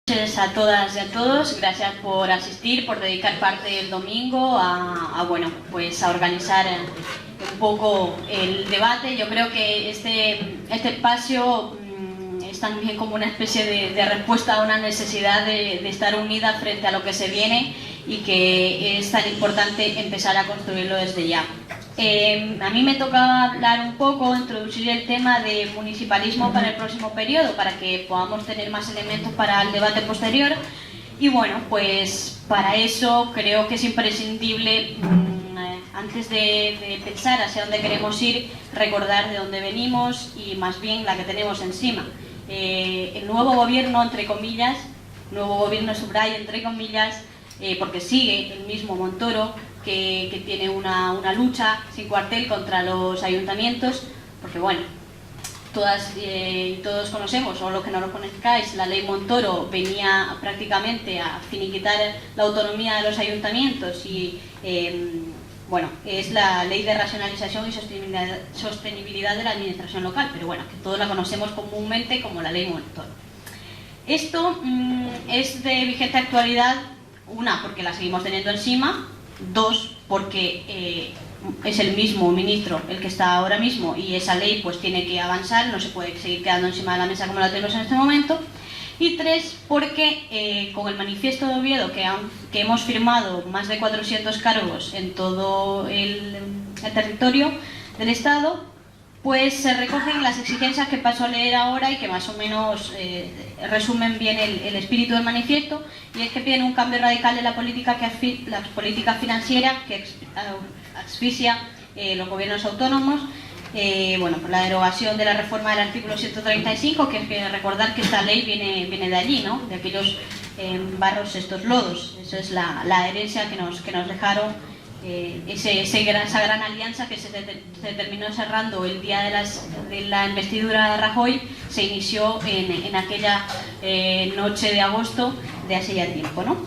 A todas y a todos, gracias por asistir, por dedicar parte del domingo a organizar un poco el debate. Yo creo que este espacio es también como una especie de respuesta a una necesidad de estar unida frente a lo que se viene y que es tan importante empezar a construirlo desde ya. A mí me tocaba hablar un poco, introducir el tema de municipalismo para el próximo periodo, para que podamos tener más elementos para el debate posterior. Y bueno, pues para eso creo que es imprescindible, antes de pensar hacia dónde queremos ir, recordar de dónde venimos y más bien la que tenemos encima. El nuevo gobierno, entre comillas, nuevo gobierno subraya, entre comillas, porque sigue el mismo Montoro, que tiene una lucha sin cuartel contra los ayuntamientos, porque bueno, todas y todos conocemos, o los que no lo conozcáis, la ley Montoro venía prácticamente a finiquitar la autonomía de los ayuntamientos y bueno, es la ley de racionalización y sostenibilidad de la administración local, pero bueno, que todos la conocemos comúnmente como la ley Montoro. Esto es de vigente actualidad, una, porque la seguimos teniendo encima, dos, porque es el mismo ministro el que está ahora mismo y esa ley pues tiene que avanzar, no se puede seguir quedando encima de la mesa como la tenemos en este momento. Y tres, porque con el manifiesto de Oviedo que hemos firmado más de 400 cargos en todo el territorio del Estado, pues se recogen las exigencias que paso a leer ahora y que más o menos resumen bien el espíritu del manifiesto, y es que piden un cambio radical de la política financiera que asfixia los gobiernos autónomos, por la derogación de la reforma del artículo 135, que es que recordar que esta ley viene de allí, ¿no? De aquellos barros, estos lodos. Esa es la herencia que nos dejaron. Esa gran alianza que se terminó cerrando el día de la investidura de Rajoy, se inició en aquella noche de agosto de hace ya tiempo, ¿no?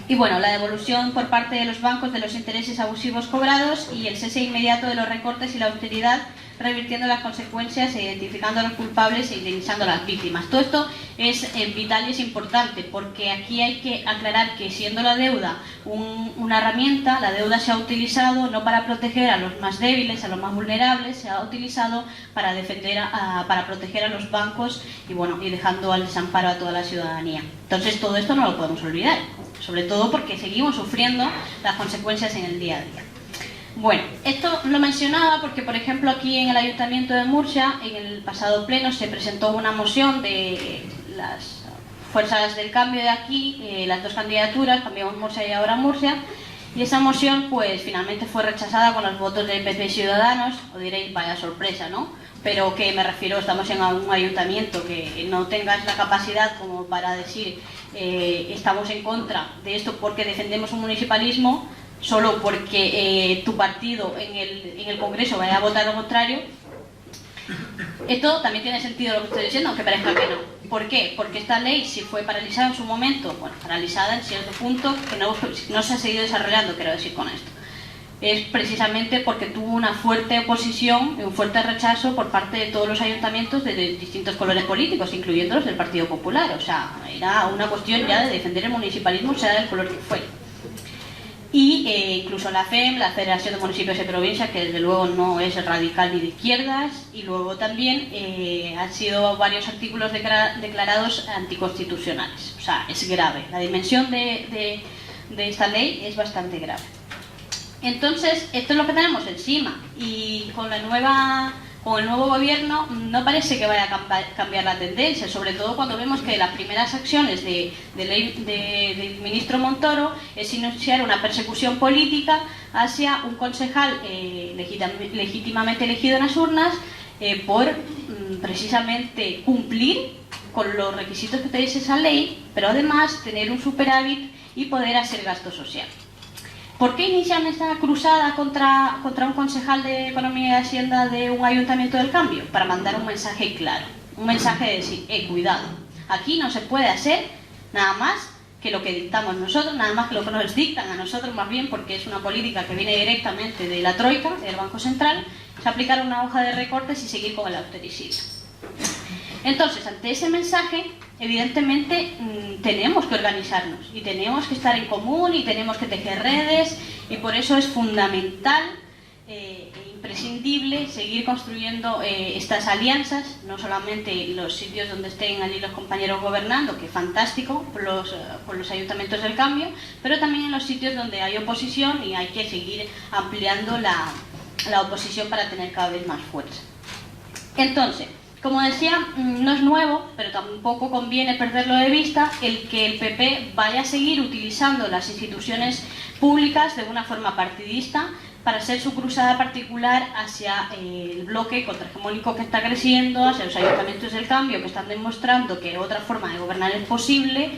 Y bueno, la devolución por parte de los bancos de los intereses abusivos cobrados y el cese inmediato de los recortes y la austeridad, revirtiendo las consecuencias, identificando a los culpables e indemnizando a las víctimas. Todo esto es vital y es importante, porque aquí hay que aclarar que, siendo la deuda una herramienta, la deuda se ha utilizado no para proteger a los más débiles, a los más vulnerables, se ha utilizado para para proteger a los bancos y dejando al desamparo a toda la ciudadanía. Entonces todo esto no lo podemos olvidar, sobre todo porque seguimos sufriendo las consecuencias en el día a día. Bueno, esto lo mencionaba porque, por ejemplo, aquí en el Ayuntamiento de Murcia, en el pasado pleno, se presentó una moción de las fuerzas del cambio de aquí, las dos candidaturas, Cambiamos Murcia y Ahora Murcia, y esa moción pues finalmente fue rechazada con los votos del PP y Ciudadanos. Os diréis, vaya sorpresa, ¿no? Pero que me refiero, estamos en un ayuntamiento que no tengas la capacidad como para decir estamos en contra de esto porque defendemos un municipalismo, solo porque tu partido en el Congreso vaya a votar lo contrario. Esto también tiene sentido lo que estoy diciendo, aunque parezca que no. ¿Por qué? Porque esta ley, si fue paralizada en su momento, paralizada en cierto punto, que no se ha seguido desarrollando, quiero decir con esto, es precisamente porque tuvo una fuerte oposición y un fuerte rechazo por parte de todos los ayuntamientos de distintos colores políticos, incluyendo los del Partido Popular. O sea, era una cuestión ya de defender el municipalismo, sea del color que fuera. Y incluso la FEM, la Federación de Municipios y Provincias, que desde luego no es radical ni de izquierdas, y luego también han sido varios artículos declarados anticonstitucionales. O sea, es grave. La dimensión de esta ley es bastante grave. Entonces, esto es lo que tenemos encima, y con el nuevo gobierno no parece que vaya a cambiar la tendencia, sobre todo cuando vemos que las primeras acciones del ministro Montoro es iniciar una persecución política hacia un concejal legítimamente elegido en las urnas por precisamente cumplir con los requisitos que te dice esa ley, pero además tener un superávit y poder hacer gasto social. ¿Por qué inician esta cruzada contra un concejal de Economía y Hacienda de un ayuntamiento del cambio? Para mandar un mensaje claro, un mensaje de decir, cuidado, aquí no se puede hacer nada más que lo que dictamos nosotros, nada más que lo que nos dictan a nosotros, más bien porque es una política que viene directamente de la Troika, del Banco Central, es aplicar una hoja de recortes y seguir con el austericidio. Entonces, ante ese mensaje, evidentemente tenemos que organizarnos y tenemos que estar en común y tenemos que tejer redes, y por eso es fundamental e imprescindible seguir construyendo estas alianzas, no solamente en los sitios donde estén allí los compañeros gobernando, que es fantástico, por los ayuntamientos del cambio, pero también en los sitios donde hay oposición, y hay que seguir ampliando la oposición para tener cada vez más fuerza. Entonces, como decía, no es nuevo, pero tampoco conviene perderlo de vista, el que el PP vaya a seguir utilizando las instituciones públicas de una forma partidista para hacer su cruzada particular hacia el bloque contrahegemónico que está creciendo, hacia los ayuntamientos del cambio que están demostrando que otra forma de gobernar es posible.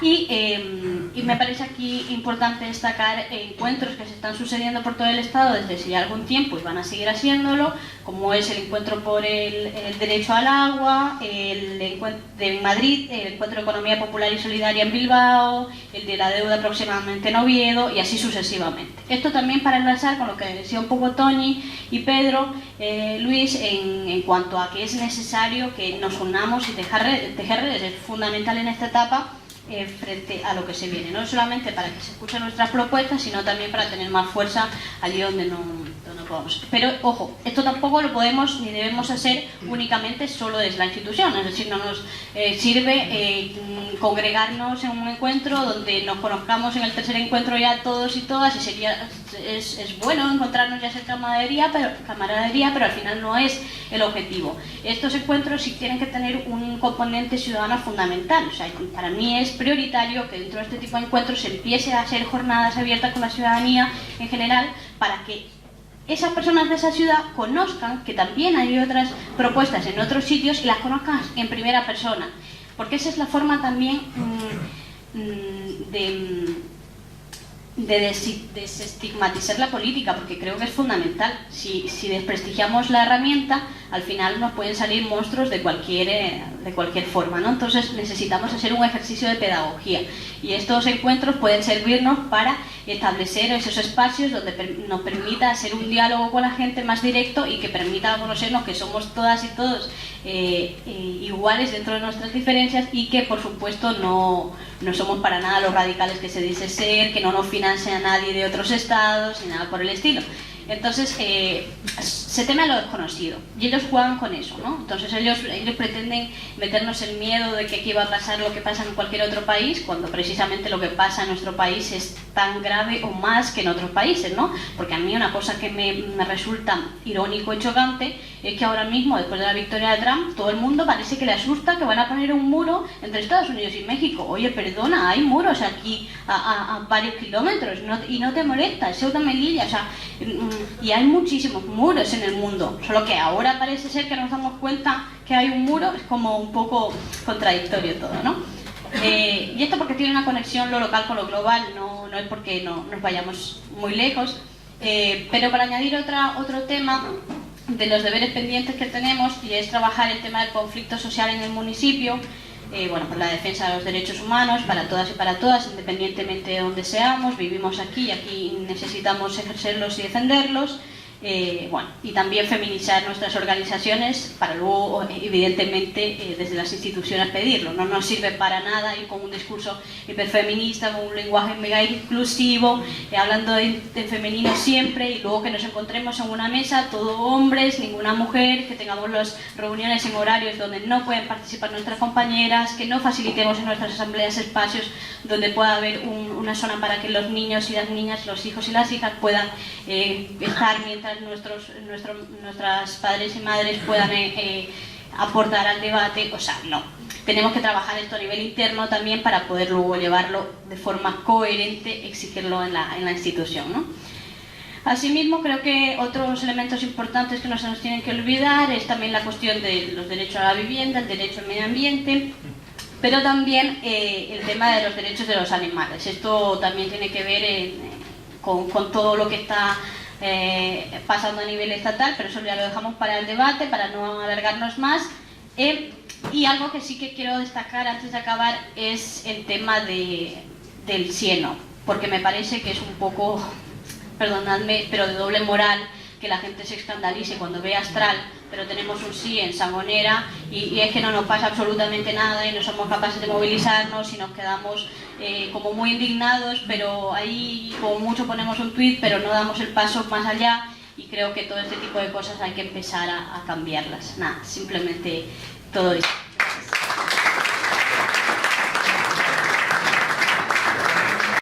Y me parece aquí importante destacar encuentros que se están sucediendo por todo el Estado desde hace ya algún tiempo y van a seguir haciéndolo, como es el encuentro por el derecho al agua, el encuentro de Madrid, el encuentro de economía popular y solidaria en Bilbao, el de la deuda próximamente en Oviedo, y así sucesivamente. Esto también para enlazar con lo que decía un poco Toñi y Pedro, Luis, en cuanto a que es necesario que nos unamos y tejer redes. Es fundamental en esta etapa frente a lo que se viene, no solamente para que se escuchen nuestras propuestas, sino también para tener más fuerza allí donde no podamos. Pero ojo, esto tampoco lo podemos ni debemos hacer únicamente solo desde la institución, es decir, no nos sirve congregarnos en un encuentro donde nos conozcamos en el tercer encuentro ya todos y todas, y es bueno encontrarnos y hacer camaradería, pero al final no es el objetivo. Estos encuentros sí tienen que tener un componente ciudadano fundamental. O sea, para mí es prioritario que dentro de este tipo de encuentros se empiece a hacer jornadas abiertas con la ciudadanía en general, para que esas personas de esa ciudad conozcan que también hay otras propuestas en otros sitios y las conozcan en primera persona, porque esa es la forma también de desestigmatizar la política, porque creo que es fundamental. Si desprestigiamos la herramienta, al final nos pueden salir monstruos de cualquier forma, ¿no? Entonces necesitamos hacer un ejercicio de pedagogía, y estos encuentros pueden servirnos para establecer esos espacios donde nos permita hacer un diálogo con la gente más directo y que permita conocernos que somos todas y todos iguales dentro de nuestras diferencias, y que por supuesto no somos para nada los radicales que se dice ser, que no nos financia a nadie de otros estados ni nada por el estilo. Entonces se teme a lo desconocido y ellos juegan con eso, ¿no? Entonces ellos pretenden meternos el miedo de que aquí va a pasar lo que pasa en cualquier otro país, cuando precisamente lo que pasa en nuestro país es tan grave o más que en otros países, ¿no? Porque a mí una cosa que me resulta irónico y chocante es que ahora mismo, después de la victoria de Trump, todo el mundo parece que le asusta que van a poner un muro entre Estados Unidos y México. Oye, perdona, hay muros aquí a varios kilómetros, y no te molesta, es Ceuta y Melilla, o sea, y hay muchísimos muros en el mundo, solo que ahora parece ser que nos damos cuenta que hay un muro. Es como un poco contradictorio todo, ¿no? Y esto porque tiene una conexión lo local con lo global, no es porque no nos vayamos muy lejos, pero para añadir otro tema de los deberes pendientes que tenemos, y es trabajar el tema del conflicto social en el municipio, por la defensa de los derechos humanos para todas y para todas, independientemente de donde seamos. Vivimos aquí y aquí necesitamos ejercerlos y defenderlos. Y también feminizar nuestras organizaciones para luego, evidentemente, desde las instituciones pedirlo. No nos sirve para nada ir con un discurso hiperfeminista, con un lenguaje mega inclusivo, hablando de femenino siempre, y luego que nos encontremos en una mesa todo hombres, ninguna mujer, que tengamos las reuniones en horarios donde no pueden participar nuestras compañeras, que no facilitemos en nuestras asambleas espacios donde pueda haber una zona para que los niños y las niñas, los hijos y las hijas puedan estar mientras nuestras padres y madres puedan aportar al debate. O sea, no. Tenemos que trabajar esto a nivel interno también para poder luego llevarlo de forma coherente, exigirlo en la institución, ¿no? Asimismo, creo que otros elementos importantes que no se nos tienen que olvidar es también la cuestión de los derechos a la vivienda, el derecho al medio ambiente, pero también el tema de los derechos de los animales. Esto también tiene que ver con todo lo que está pasando a nivel estatal, pero eso ya lo dejamos para el debate, para no alargarnos más. Y algo que sí que quiero destacar antes de acabar es el tema del cieno, porque me parece que es un poco, perdonadme, pero de doble moral que la gente se escandalice cuando ve Astral, pero tenemos un sí en Sangonera y es que no nos pasa absolutamente nada y no somos capaces de movilizarnos y nos quedamos como muy indignados, pero ahí como mucho ponemos un tuit, pero no damos el paso más allá y creo que todo este tipo de cosas hay que empezar a cambiarlas. Nada, simplemente todo esto.